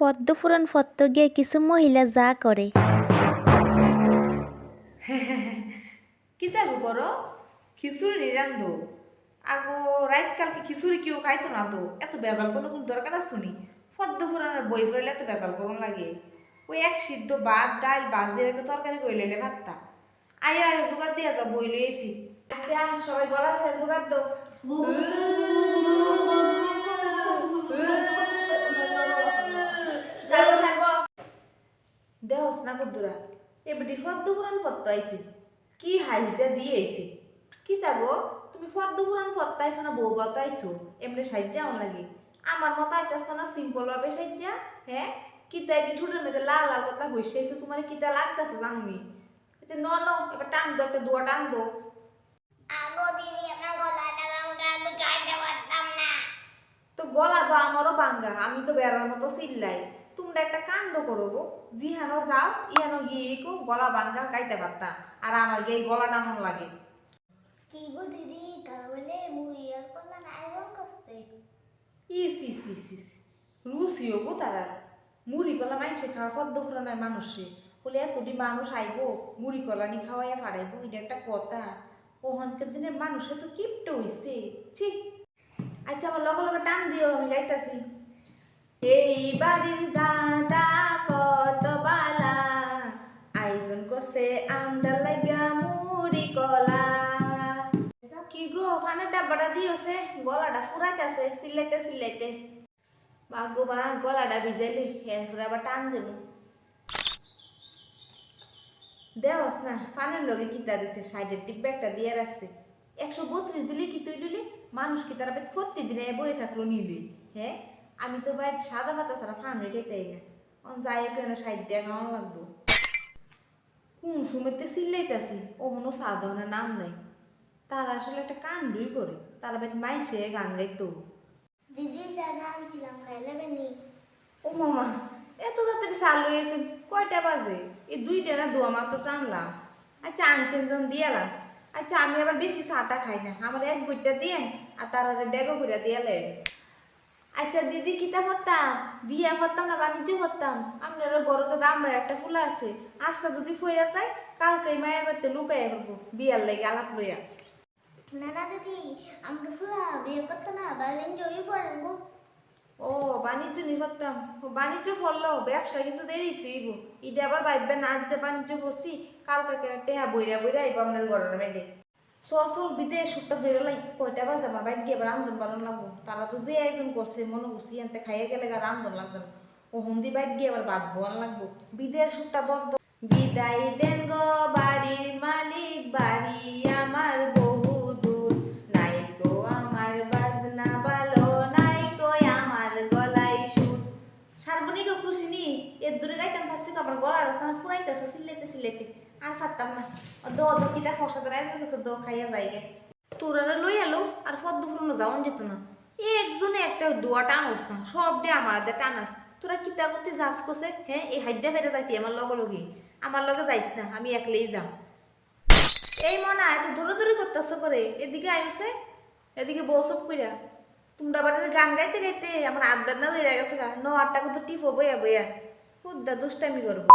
পদ্মপুরাণ ফত্ত গিয়ে কিছু মহিলা যা করে। কিতা গো করো খিচুড়ি নিরান্ধ আগো রাত কালকে খিচুড়ি কেউ খাইতো না তো এত বেজাল কোনো কোন দরকার আছে নি ফদ্দ পুরানোর বই পড়লে এত বেজাল করুন লাগে ওই এক সিদ্ধ ভাত ডাল বাজিয়ে রেখে তরকারি করে লেলে ভাতটা আয় আয় জোগাড় দিয়ে যাও বই লইছি আচ্ছা সবাই বলা যায় জোগাড় দো দেহস না কুদ্দুরা এবারে ফদ্দ পুরান ফত্ত আইছি কি হাইজটা দিয়ে আইছি কি গো তুমি ফদ্দ পুরান ফত্ত আইছো না বউ বাত আইছো এমনি সাইজা অন লাগে আমার মতো আইতাছো না সিম্পল ভাবে সাইজা হ্যাঁ কিতা এটি ঠুটের মধ্যে লাল লাল কথা বসে আইছো তোমার কিতা লাগতাছে জানুনি আচ্ছা ন ন এবার টান দো একটা দুয়া টান দো আগো দিদি আমার গলাটা ভাঙা আমি গাইতে পারতাম না তো গলা তো আমারও ভাঙ্গা আমি তো বেড়ার মতো চিল্লাই তোমরা একটা কাণ্ড করো গো জিহানো যাও ইহানো গিয়ে কো গলা ভাঙ্গা গাইতে পারতা আর আমার গিয়ে গলা টানন লাগে কি গো দিদি তার বলে মুড়ি আর কলা আয়রন করতে ইস ইস ইস ইস রুচিও গো তারা মুড়ি কলা মাইনসে খাওয়া পদ্ম ফুরানোর মানুষে বলে এতটি মানুষ আইবো মুড়ি কলা নি খাওয়াইয়া ফাড়াইবো এটা একটা কথা ওখানকার দিনের মানুষে তো কিপটা হইছে ছি আচ্ছা আমার লগে লগে টান দিও আমি গাইতাছি এই বাড়ির দাদা কত বালা আয়োজন করছে আমদার লাগা মুড়ি কলা কি গো ওখানে ডাব্বাটা দিয়েছে গলাটা ফুরাইতেছে সিলেটে সিলেটে বাগো বা গলাটা ভিজাইলি এরপরে আবার টান দেব দেওয়াস না পানের লগে কিতা দিছে সাইডের ডিব্বা একটা দিয়ে রাখছে 132 দিলে কি তুই দিলি মানুষ কি তারা প্রত্যেক দিনে বয়ে থাকলো নিলি হ্যাঁ আমি তো ভাই সাদা ভাতা ছাড়া ফান রেখে তাই না যাই কেন সাইড দিয়ে খাওয়ান লাগবো কোন সময়তে চিল্লাইতাছি ওখানো সাধারণের নাম নাই তারা আসলে একটা কাণ্ডই করে তারা ভাই মাইসে গান গাইতো দিদি যা রাঁধছিলাম খাইলে বেনি ও মামা এত তাড়াতাড়ি চালু হয়েছে কয়টা বাজে এই 2টা না 2 মাত্র টানলাম আচ্ছা আনতেন দিয়ালাম আচ্ছা আমি আবার বেশি চাটা খাই না আমার এক বইটা দিয়ে আর তারা ডেগো করে দিয়ালে আচ্ছা দিদি কিতা করতাম বিয়া করতাম না বাণিজ্য করতাম আপনার বড় তো দামড়ার একটা ফুলা আছে আজকে যদি ফইরা যায় কালকে মায়ের বাড়িতে লুকাইয়া পড়বো বিয়ার লেগে আলাপ লইয়া না না দিদি আমরা ফুলা বিয়ে করতো না বালিন জয়ী পড়েন গো ও বাণিজ্য নি করতাম বাণিজ্য ফললো ব্যবসা কিন্তু দেরি তুইব ইটা আবার ভাববে না যে বাণিজ্য করছি কালকে টেহা বইরা বইরা আইব আপনার ঘরের মেয়েদের চল বিদেশ সুটটা ধরে লাই কয়টা বাজে আমার বাইক গিয়ে রান্ধন বাড়ন লাগবো তারা তো যে আয়োজন করছে মনে করছি এনতে খাইয়ে গেলে রান্ধন লাগতো না ও হন্দি বাইক গিয়ে আবার বাদ বোয়ান লাগবো বিদেশ সুটটা বন্ধ বিদায় দেন গো বাড়ির মালিক বাড়ি আমার বহু দূর নাই গো আমার বাজনা ভালো নাই গো আমার গলায় সুর সার্বনিক খুশি নি এর দূরে গাইতাম ফাঁসি আমার গলার রাস্তা ফুরাইতেছে সিলেতে আর পারতাম না দো কিটা ফসা ধরে গেছে দো খাইয়া যাইগে তোরা লই আলো আর পদ্ম ফুরানো যাওয়ান যেত না একজনে একটা দোয়া টানস না সব ডে আমার টানাস তোরা কিতা করতে যাস করছে হ্যাঁ এই হাজ্জা ফেরে যাইতি আমার লগে আমার লগে যাইস না আমি একলেই যাম এই মনে এত দৌড়াদৌড়ি করতেছ করে এদিকে আইসে এদিকে বসব কইরা তোমরা বাড়িতে গান গাইতে গাইতে আমার আড্ডা না হয়ে গেছে গা 9-8 টাকা তো টিপো বইয়া খুদ্দা দুষ্টামি করবো